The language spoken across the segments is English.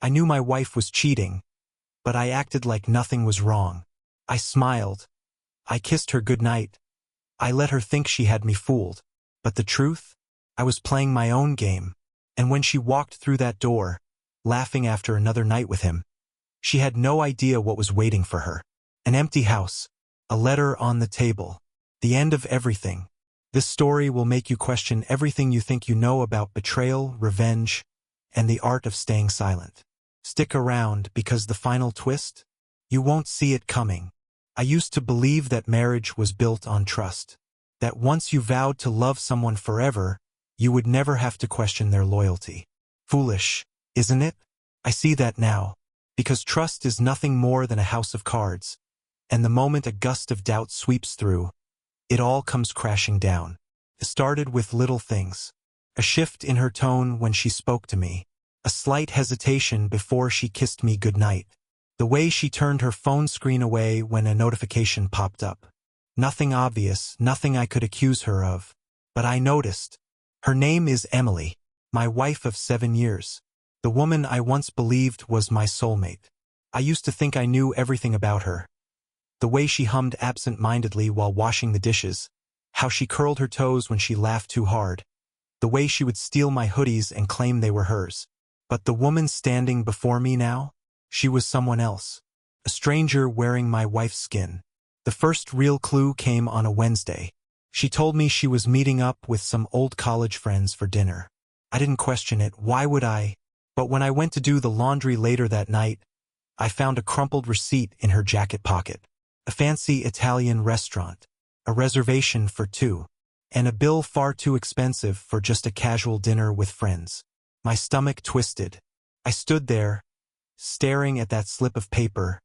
I knew my wife was cheating, but I acted like nothing was wrong. I smiled. I kissed her goodnight. I let her think she had me fooled. But the truth? I was playing my own game. And when she walked through that door, laughing after another night with him, she had no idea what was waiting for her. An empty house. A letter on the table. The end of everything. This story will make you question everything you think you know about betrayal, revenge, and the art of staying silent. Stick around because the final twist? You won't see it coming. I used to believe that marriage was built on trust. That once you vowed to love someone forever, you would never have to question their loyalty. Foolish, isn't it? I see that now. Because trust is nothing more than a house of cards. And the moment a gust of doubt sweeps through, it all comes crashing down. It started with little things. A shift in her tone when she spoke to me. A slight hesitation before she kissed me goodnight. The way she turned her phone screen away when a notification popped up. Nothing obvious, nothing I could accuse her of. But I noticed. Her name is Emily, my wife of 7 years. The woman I once believed was my soulmate. I used to think I knew everything about her. The way she hummed absent-mindedly while washing the dishes. How she curled her toes when she laughed too hard. The way she would steal my hoodies and claim they were hers. But the woman standing before me now? She was someone else. A stranger wearing my wife's skin. The first real clue came on a Wednesday. She told me she was meeting up with some old college friends for dinner. I didn't question it, why would I? But when I went to do the laundry later that night, I found a crumpled receipt in her jacket pocket. A fancy Italian restaurant. A reservation for 2. And a bill far too expensive for just a casual dinner with friends. My stomach twisted. I stood there, staring at that slip of paper,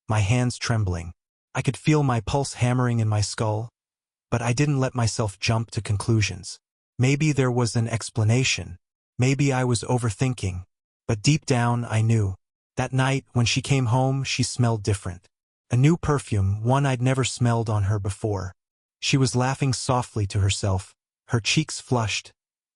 my hands trembling. I could feel my pulse hammering in my skull, but I didn't let myself jump to conclusions. Maybe there was an explanation. Maybe I was overthinking. But deep down, I knew. That night, when she came home, she smelled different. A new perfume, one I'd never smelled on her before. She was laughing softly to herself, her cheeks flushed,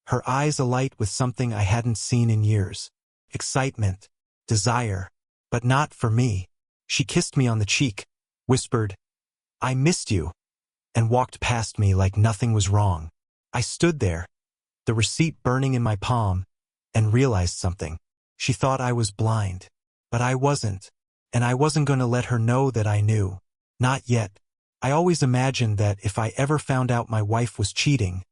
her eyes alight with something I hadn't seen in years. Excitement. Desire. But not for me. She kissed me on the cheek, whispered, "I missed you," and walked past me like nothing was wrong. I stood there, the receipt burning in my palm, and realized something. She thought I was blind. But I wasn't. And I wasn't going to let her know that I knew. Not yet. I always imagined that if I ever found out my wife was cheating,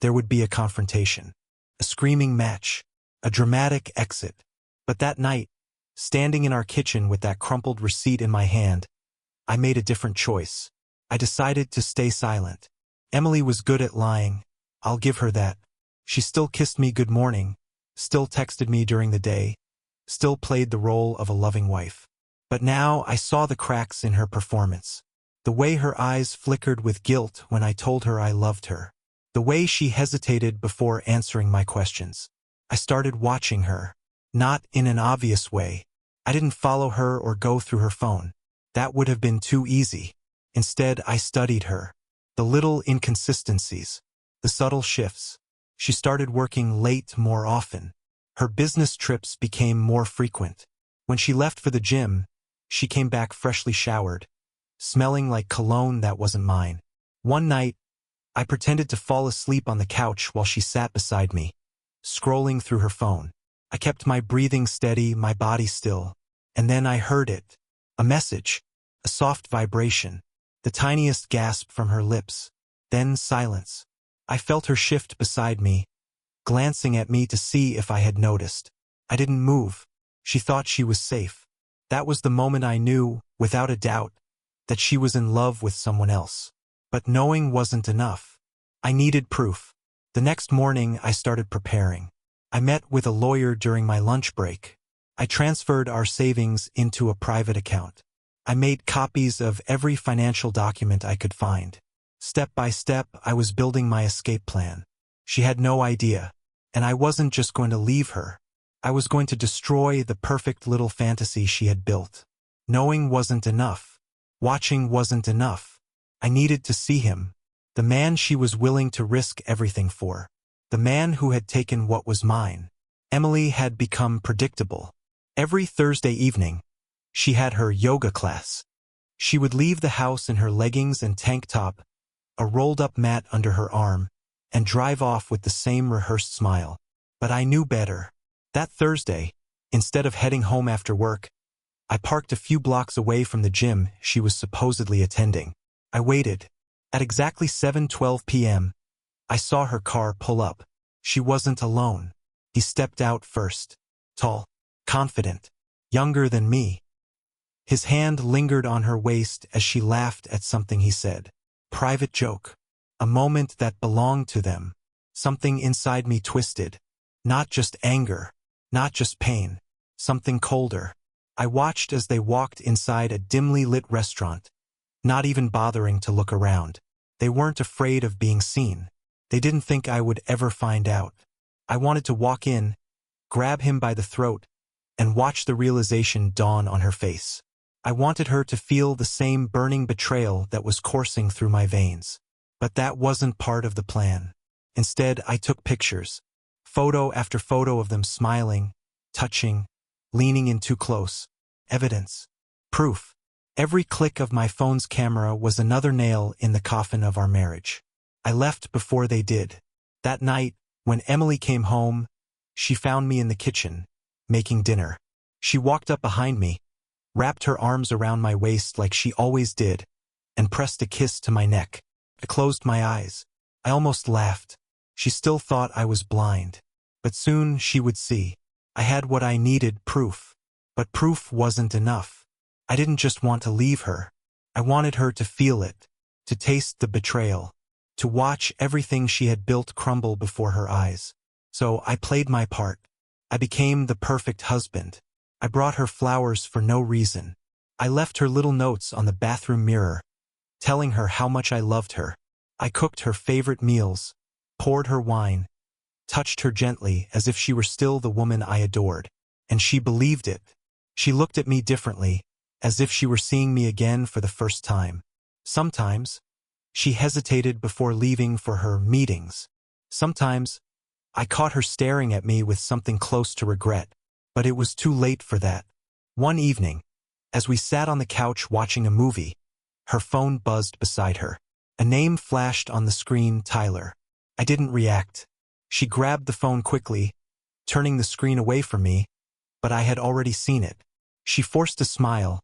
there would be a confrontation. A screaming match. A dramatic exit. But that night, standing in our kitchen with that crumpled receipt in my hand, I made a different choice. I decided to stay silent. Emily was good at lying. I'll give her that. She still kissed me good morning, still texted me during the day, still played the role of a loving wife. But now I saw the cracks in her performance. The way her eyes flickered with guilt when I told her I loved her. The way she hesitated before answering my questions. I started watching her. Not in an obvious way. I didn't follow her or go through her phone. That would have been too easy. Instead, I studied her. The little inconsistencies. The subtle shifts. She started working late more often. Her business trips became more frequent. When she left for the gym, she came back freshly showered, smelling like cologne that wasn't mine. One night, I pretended to fall asleep on the couch while she sat beside me, scrolling through her phone. I kept my breathing steady, my body still. And then I heard it. A message. A soft vibration. The tiniest gasp from her lips. Then silence. I felt her shift beside me, glancing at me to see if I had noticed. I didn't move. She thought she was safe. That was the moment I knew, without a doubt, that she was in love with someone else. But knowing wasn't enough. I needed proof. The next morning, I started preparing. I met with a lawyer during my lunch break. I transferred our savings into a private account. I made copies of every financial document I could find. Step by step, I was building my escape plan. She had no idea. And I wasn't just going to leave her. I was going to destroy the perfect little fantasy she had built. Knowing wasn't enough. Watching wasn't enough. I needed to see him. The man she was willing to risk everything for. The man who had taken what was mine. Emily had become predictable. Every Thursday evening, she had her yoga class. She would leave the house in her leggings and tank top, a rolled-up mat under her arm, and drive off with the same rehearsed smile. But I knew better. That Thursday, instead of heading home after work, I parked a few blocks away from the gym she was supposedly attending. I waited. At exactly 7:12 p.m., I saw her car pull up. She wasn't alone. He stepped out first. Tall, confident, younger than me. His hand lingered on her waist as she laughed at something he said. Private joke. A moment that belonged to them. Something inside me twisted. Not just anger. Not just pain. Something colder. I watched as they walked inside a dimly lit restaurant, not even bothering to look around. They weren't afraid of being seen. They didn't think I would ever find out. I wanted to walk in, grab him by the throat, and watch the realization dawn on her face. I wanted her to feel the same burning betrayal that was coursing through my veins. But that wasn't part of the plan. Instead, I took pictures, photo after photo of them smiling, touching, leaning in too close. Evidence. Proof. Every click of my phone's camera was another nail in the coffin of our marriage. I left before they did. That night, when Emily came home, she found me in the kitchen, making dinner. She walked up behind me, wrapped her arms around my waist like she always did, and pressed a kiss to my neck. I closed my eyes. I almost laughed. She still thought I was blind. But soon she would see. I had what I needed, proof. But proof wasn't enough. I didn't just want to leave her. I wanted her to feel it, to taste the betrayal, to watch everything she had built crumble before her eyes. So I played my part. I became the perfect husband. I brought her flowers for no reason. I left her little notes on the bathroom mirror, telling her how much I loved her. I cooked her favorite meals, poured her wine, touched her gently as if she were still the woman I adored. And she believed it. She looked at me differently, as if she were seeing me again for the first time. Sometimes, she hesitated before leaving for her meetings. Sometimes, I caught her staring at me with something close to regret. But it was too late for that. One evening, as we sat on the couch watching a movie, her phone buzzed beside her. A name flashed on the screen, Tyler. I didn't react. She grabbed the phone quickly, turning the screen away from me, but I had already seen it. She forced a smile,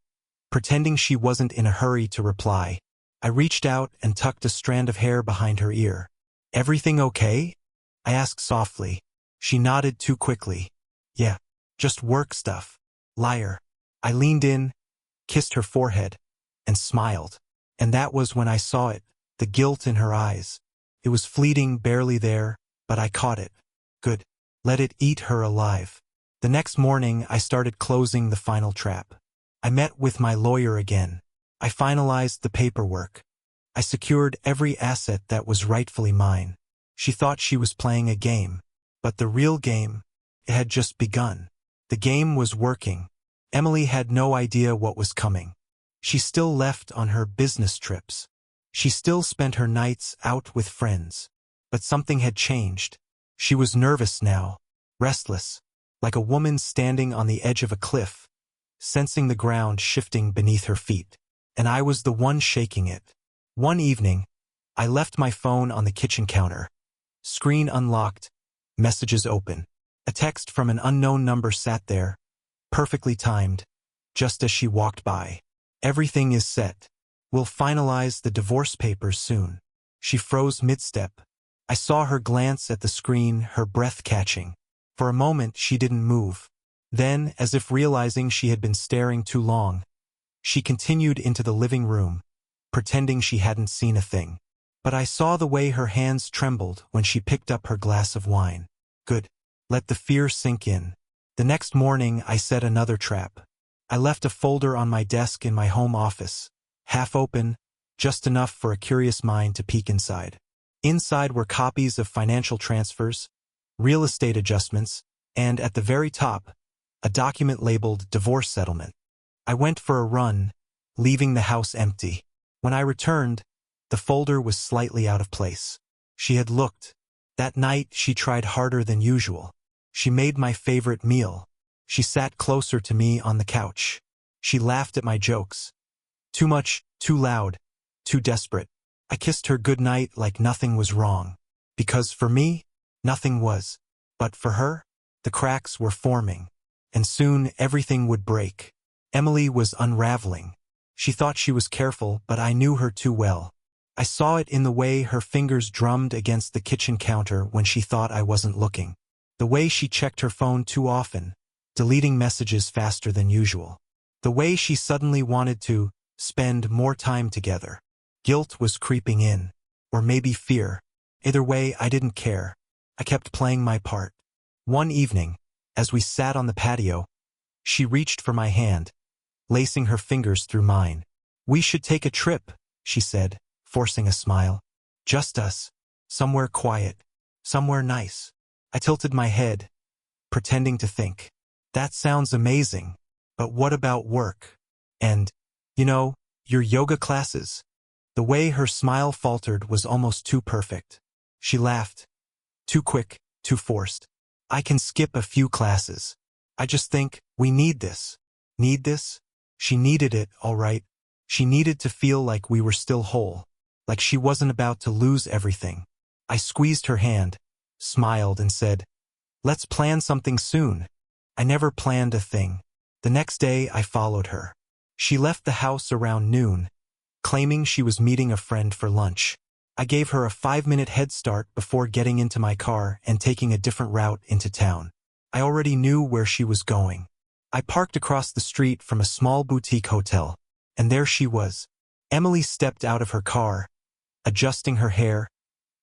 pretending she wasn't in a hurry to reply. I reached out and tucked a strand of hair behind her ear. Everything okay? I asked softly. She nodded too quickly. Yeah. Just work stuff. Liar. I leaned in, kissed her forehead, and smiled. And that was when I saw it, the guilt in her eyes. It was fleeting, barely there, but I caught it. Good. Let it eat her alive. The next morning, I started closing the final trap. I met with my lawyer again. I finalized the paperwork. I secured every asset that was rightfully mine. She thought she was playing a game. But the real game, it had just begun. The game was working. Emily had no idea what was coming. She still left on her business trips. She still spent her nights out with friends. But something had changed. She was nervous now, restless, like a woman standing on the edge of a cliff, sensing the ground shifting beneath her feet. And I was the one shaking it. One evening, I left my phone on the kitchen counter. Screen unlocked, messages open. A text from an unknown number sat there, perfectly timed, just as she walked by. Everything is set. We'll finalize the divorce papers soon. She froze mid-step. I saw her glance at the screen, her breath catching. For a moment, she didn't move. Then, as if realizing she had been staring too long, she continued into the living room, pretending she hadn't seen a thing. But I saw the way her hands trembled when she picked up her glass of wine. Good. Let the fear sink in. The next morning, I set another trap. I left a folder on my desk in my home office, half open, just enough for a curious mind to peek inside. Inside were copies of financial transfers, real estate adjustments, and at the very top, a document labeled divorce settlement. I went for a run, leaving the house empty. When I returned, the folder was slightly out of place. She had looked. That night, she tried harder than usual. She made my favorite meal. She sat closer to me on the couch. She laughed at my jokes. Too much, too loud, too desperate. I kissed her goodnight like nothing was wrong. Because for me, nothing was. But for her, the cracks were forming. And soon everything would break. Emily was unraveling. She thought she was careful, but I knew her too well. I saw it in the way her fingers drummed against the kitchen counter when she thought I wasn't looking. The way she checked her phone too often, deleting messages faster than usual. The way she suddenly wanted to spend more time together. Guilt was creeping in. Or maybe fear. Either way, I didn't care. I kept playing my part. One evening, as we sat on the patio, she reached for my hand, lacing her fingers through mine. "We should take a trip," she said, forcing a smile. "Just us. Somewhere quiet. Somewhere nice." I tilted my head, pretending to think. "That sounds amazing. But what about work? And, your yoga classes?" The way her smile faltered was almost too perfect. She laughed. Too quick, too forced. "I can skip a few classes. I just think, we need this." Need this? She needed it, all right. She needed to feel like we were still whole. Like she wasn't about to lose everything. I squeezed her hand, smiled and said, "Let's plan something soon." I never planned a thing. The next day I followed her. She left the house around noon, claiming she was meeting a friend for lunch. I gave her a 5-minute head start before getting into my car and taking a different route into town. I already knew where she was going. I parked across the street from a small boutique hotel, and there she was. Emily stepped out of her car, adjusting her hair,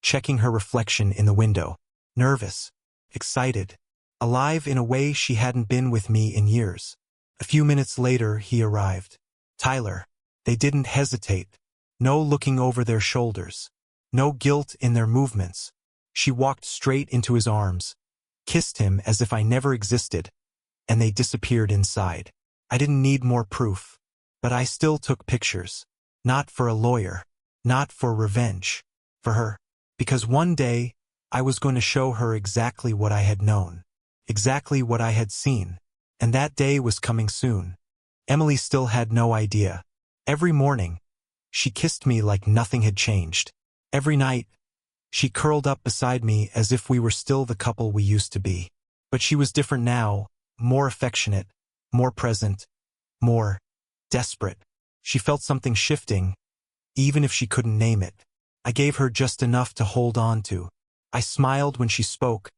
checking her reflection in the window. Nervous, excited, alive in a way she hadn't been with me in years. A few minutes later, he arrived. Tyler. They didn't hesitate. No looking over their shoulders. No guilt in their movements. She walked straight into his arms, kissed him as if I never existed, and they disappeared inside. I didn't need more proof, but I still took pictures. Not for a lawyer, not for revenge, for her. Because one day, I was going to show her exactly what I had known, exactly what I had seen, and that day was coming soon. Emily still had no idea. Every morning, she kissed me like nothing had changed. Every night, she curled up beside me as if we were still the couple we used to be. But she was different now, more affectionate, more present, more desperate. She felt something shifting, even if she couldn't name it. I gave her just enough to hold on to. I smiled when she spoke,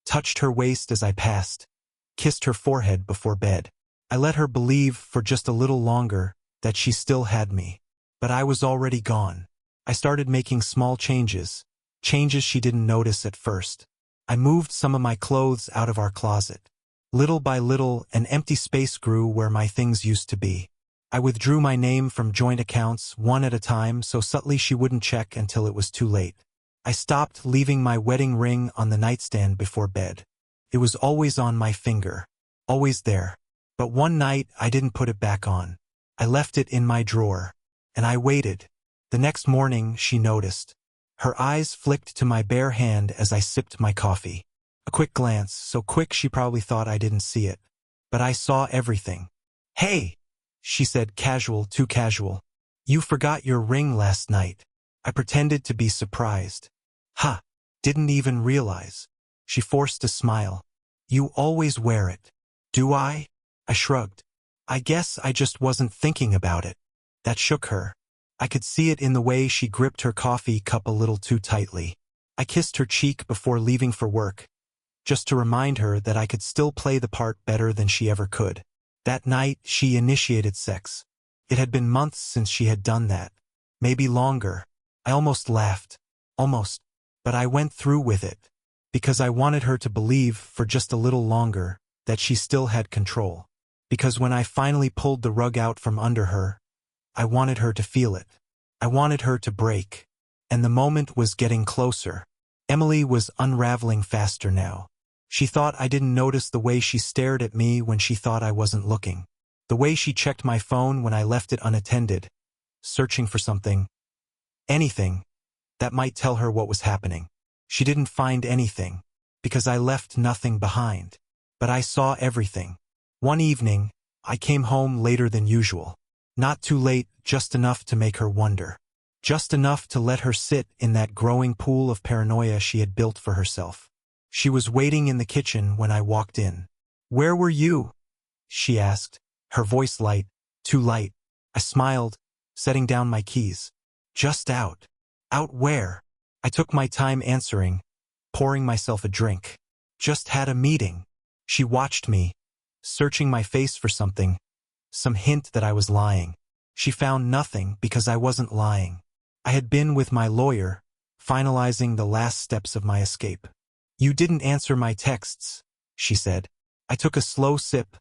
touched her waist as I passed, kissed her forehead before bed. I let her believe for just a little longer that she still had me. But I was already gone. I started making small changes she didn't notice at first. I moved some of my clothes out of our closet. Little by little, an empty space grew where my things used to be. I withdrew my name from joint accounts one at a time so subtly she wouldn't check until it was too late. I stopped leaving my wedding ring on the nightstand before bed. It was always on my finger, always there. But one night I didn't put it back on. I left it in my drawer, and I waited. The next morning she noticed. Her eyes flicked to my bare hand as I sipped my coffee. A quick glance, so quick she probably thought I didn't see it. But I saw everything. "Hey," she said, casual, too casual. "You forgot your ring last night." I pretended to be surprised. "Huh, didn't even realize." She forced a smile. "You always wear it." "Do I?" I shrugged. "I guess I just wasn't thinking about it." That shook her. I could see it in the way she gripped her coffee cup a little too tightly. I kissed her cheek before leaving for work, just to remind her that I could still play the part better than she ever could. That night, she initiated sex. It had been months since she had done that. Maybe longer. I almost laughed. Almost. But I went through with it. Because I wanted her to believe, for just a little longer, that she still had control. Because when I finally pulled the rug out from under her, I wanted her to feel it. I wanted her to break. And the moment was getting closer. Emily was unraveling faster now. She thought I didn't notice the way she stared at me when she thought I wasn't looking. The way she checked my phone when I left it unattended, searching for something, anything, that might tell her what was happening. She didn't find anything, because I left nothing behind. But I saw everything. One evening, I came home later than usual. Not too late, just enough to make her wonder. Just enough to let her sit in that growing pool of paranoia she had built for herself. She was waiting in the kitchen when I walked in. "Where were you?" she asked, her voice light, too light. I smiled, setting down my keys. "Just out." "Out where?" I took my time answering, pouring myself a drink. "Just had a meeting." She watched me, searching my face for something, some hint that I was lying. She found nothing because I wasn't lying. I had been with my lawyer, finalizing the last steps of my escape. "You didn't answer my texts," she said. I took a slow sip,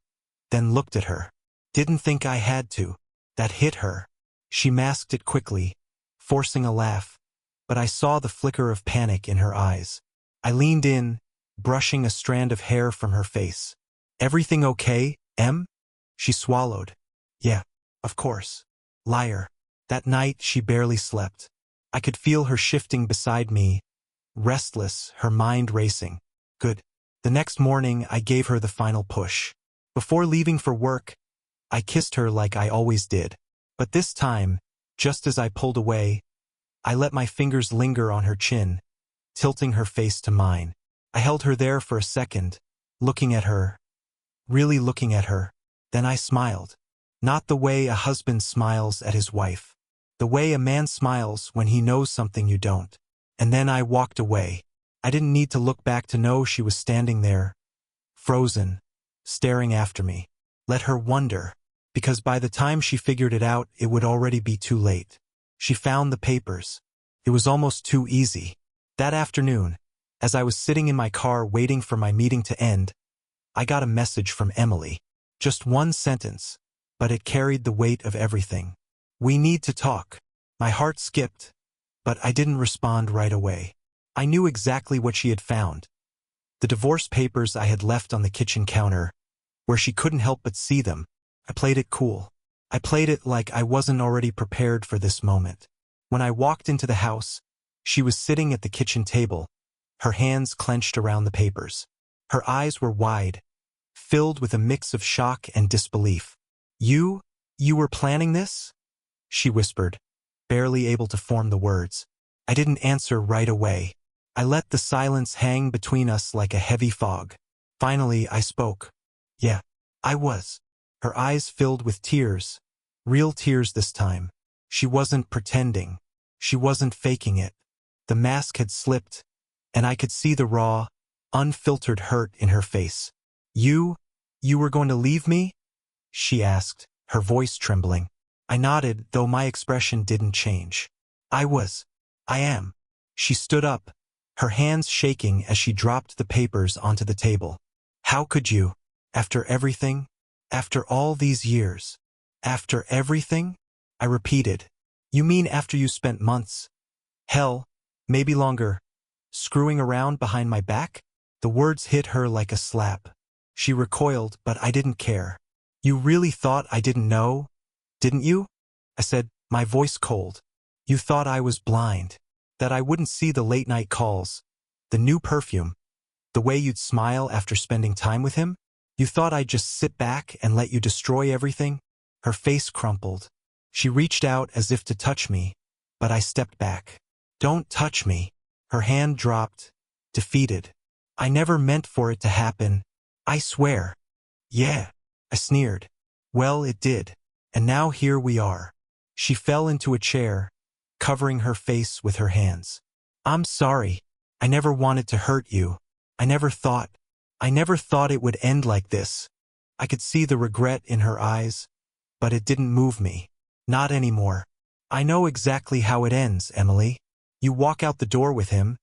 then looked at her. Didn't think I had to. That hit her. She masked it quickly, forcing a laugh, but I saw the flicker of panic in her eyes. I leaned in, brushing a strand of hair from her face. "Everything okay, Em?" She swallowed. "Yeah, of course." Liar. That night she barely slept. I could feel her shifting beside me, restless, her mind racing. Good. The next morning I gave her the final push. Before leaving for work, I kissed her like I always did. But this time, just as I pulled away, I let my fingers linger on her chin, tilting her face to mine. I held her there for a second, looking at her, really looking at her. Then I smiled. Not the way a husband smiles at his wife. The way a man smiles when he knows something you don't. And then I walked away. I didn't need to look back to know she was standing there, frozen, staring after me. Let her wonder, because by the time she figured it out, it would already be too late. She found the papers. It was almost too easy. That afternoon, as I was sitting in my car waiting for my meeting to end, I got a message from Emily. Just one sentence, but it carried the weight of everything. "We need to talk." My heart skipped, but I didn't respond right away. I knew exactly what she had found. The divorce papers I had left on the kitchen counter, where she couldn't help but see them. I played it cool. I played it like I wasn't already prepared for this moment. When I walked into the house, she was sitting at the kitchen table, her hands clenched around the papers. Her eyes were wide, filled with a mix of shock and disbelief. You were planning this?" she whispered, barely able to form the words. I didn't answer right away. I let the silence hang between us like a heavy fog. Finally, I spoke. "Yeah, I was." Her eyes filled with tears, real tears this time. She wasn't pretending. She wasn't faking it. The mask had slipped, and I could see the raw, unfiltered hurt in her face. You were going to leave me?" she asked, her voice trembling. I nodded, though my expression didn't change. I am." She stood up, her hands shaking as she dropped the papers onto the table. "How could you? After everything? After all these years? After everything?" I repeated. "You mean after you spent months, hell, maybe longer, screwing around behind my back?" The words hit her like a slap. She recoiled, but I didn't care. "You really thought I didn't know, didn't you?" I said, my voice cold. "You thought I was blind, that I wouldn't see the late-night calls, the new perfume, the way you'd smile after spending time with him? You thought I'd just sit back and let you destroy everything?" Her face crumpled. She reached out as if to touch me, but I stepped back. "Don't touch me." Her hand dropped, defeated. "I never meant for it to happen, I swear." "Yeah," I sneered. "Well, it did. And now here we are." She fell into a chair, covering her face with her hands. "I'm sorry. I never wanted to hurt you. I never thought it would end like this." I could see the regret in her eyes, but it didn't move me. "Not anymore. I know exactly how it ends, Emily. You walk out the door with him,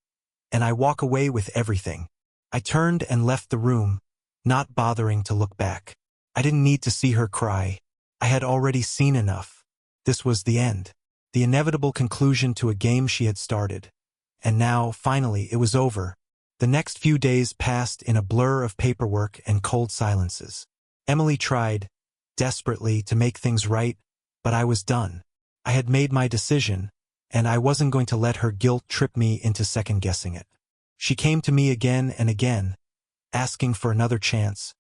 and I walk away with everything." I turned and left the room, not bothering to look back. I didn't need to see her cry. I had already seen enough. This was the end, the inevitable conclusion to a game she had started. And now, finally, it was over. The next few days passed in a blur of paperwork and cold silences. Emily tried, desperately, to make things right, but I was done. I had made my decision, and I wasn't going to let her guilt trip me into second-guessing it. She came to me again and again, asking for another chance,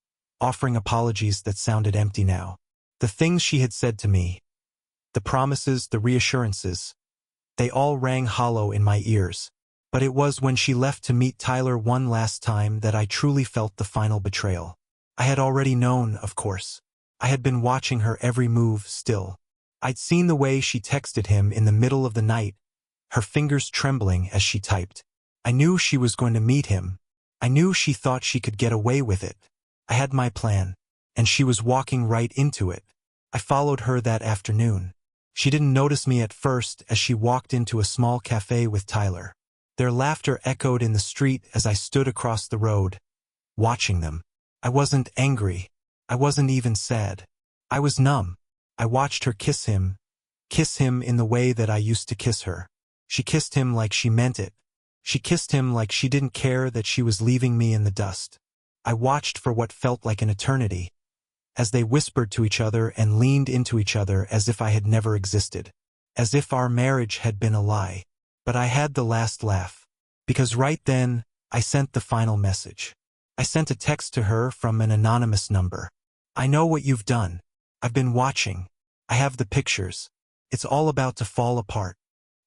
offering apologies that sounded empty now. The things she had said to me, the promises, the reassurances, they all rang hollow in my ears. But it was when she left to meet Tyler one last time that I truly felt the final betrayal. I had already known, of course. I had been watching her every move still. I'd seen the way she texted him in the middle of the night, her fingers trembling as she typed. I knew she was going to meet him. I knew she thought she could get away with it. I had my plan, and she was walking right into it. I followed her that afternoon. She didn't notice me at first as she walked into a small cafe with Tyler. Their laughter echoed in the street as I stood across the road, watching them. I wasn't angry. I wasn't even sad. I was numb. I watched her kiss him in the way that I used to kiss her. She kissed him like she meant it. She kissed him like she didn't care that she was leaving me in the dust. I watched for what felt like an eternity, as they whispered to each other and leaned into each other as if I had never existed, as if our marriage had been a lie. But I had the last laugh, because right then, I sent the final message. I sent a text to her from an anonymous number. I know what you've done. I've been watching. I have the pictures. It's all about to fall apart.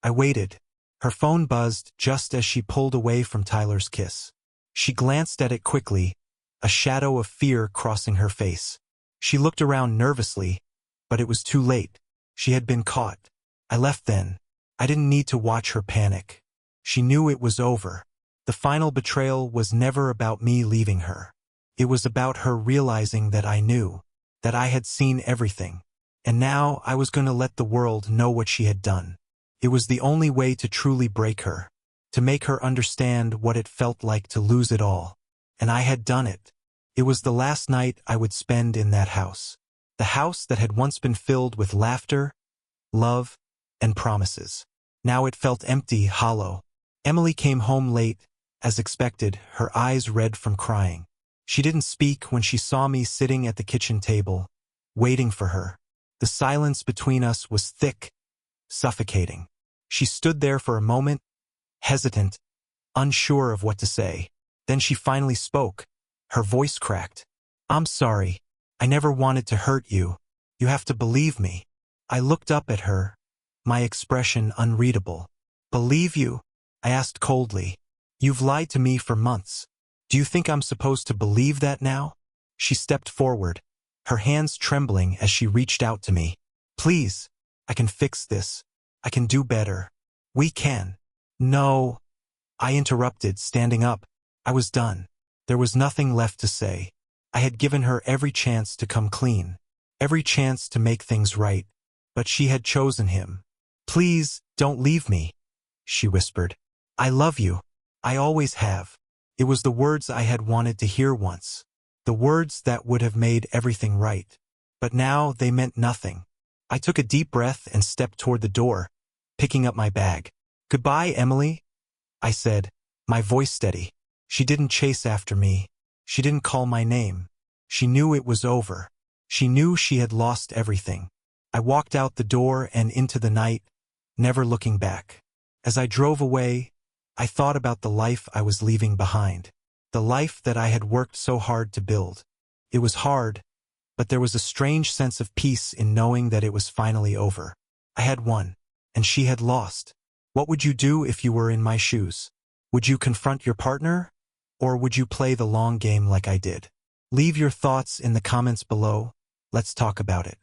I waited. Her phone buzzed just as she pulled away from Tyler's kiss. She glanced at it quickly, a shadow of fear crossing her face. She looked around nervously, but it was too late. She had been caught. I left then. I didn't need to watch her panic. She knew it was over. The final betrayal was never about me leaving her. It was about her realizing that I knew, that I had seen everything. And now I was going to let the world know what she had done. It was the only way to truly break her, to make her understand what it felt like to lose it all. And I had done it. It was the last night I would spend in that house. The house that had once been filled with laughter, love, and promises. Now it felt empty, hollow. Emily came home late, as expected, her eyes red from crying. She didn't speak when she saw me sitting at the kitchen table, waiting for her. The silence between us was thick, suffocating. She stood there for a moment, hesitant, unsure of what to say. Then she finally spoke. Her voice cracked. "I'm sorry. I never wanted to hurt you. You have to believe me." I looked up at her, my expression unreadable. "Believe you?" I asked coldly. "You've lied to me for months. Do you think I'm supposed to believe that now?" She stepped forward, her hands trembling as she reached out to me. "Please, I can fix this. I can do better. We can." "No," I interrupted, standing up. I was done. There was nothing left to say. I had given her every chance to come clean, every chance to make things right, but she had chosen him. "Please, don't leave me," she whispered. "I love you. I always have." It was the words I had wanted to hear once, the words that would have made everything right. But now they meant nothing. I took a deep breath and stepped toward the door, picking up my bag. "Goodbye, Emily," I said, my voice steady. She didn't chase after me. She didn't call my name. She knew it was over. She knew she had lost everything. I walked out the door and into the night, never looking back. As I drove away, I thought about the life I was leaving behind, the life that I had worked so hard to build. It was hard, but there was a strange sense of peace in knowing that it was finally over. I had won, and she had lost. What would you do if you were in my shoes? Would you confront your partner, or would you play the long game like I did? Leave your thoughts in the comments below. Let's talk about it.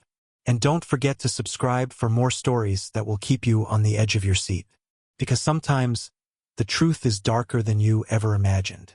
And don't forget to subscribe for more stories that will keep you on the edge of your seat. Because sometimes, the truth is darker than you ever imagined.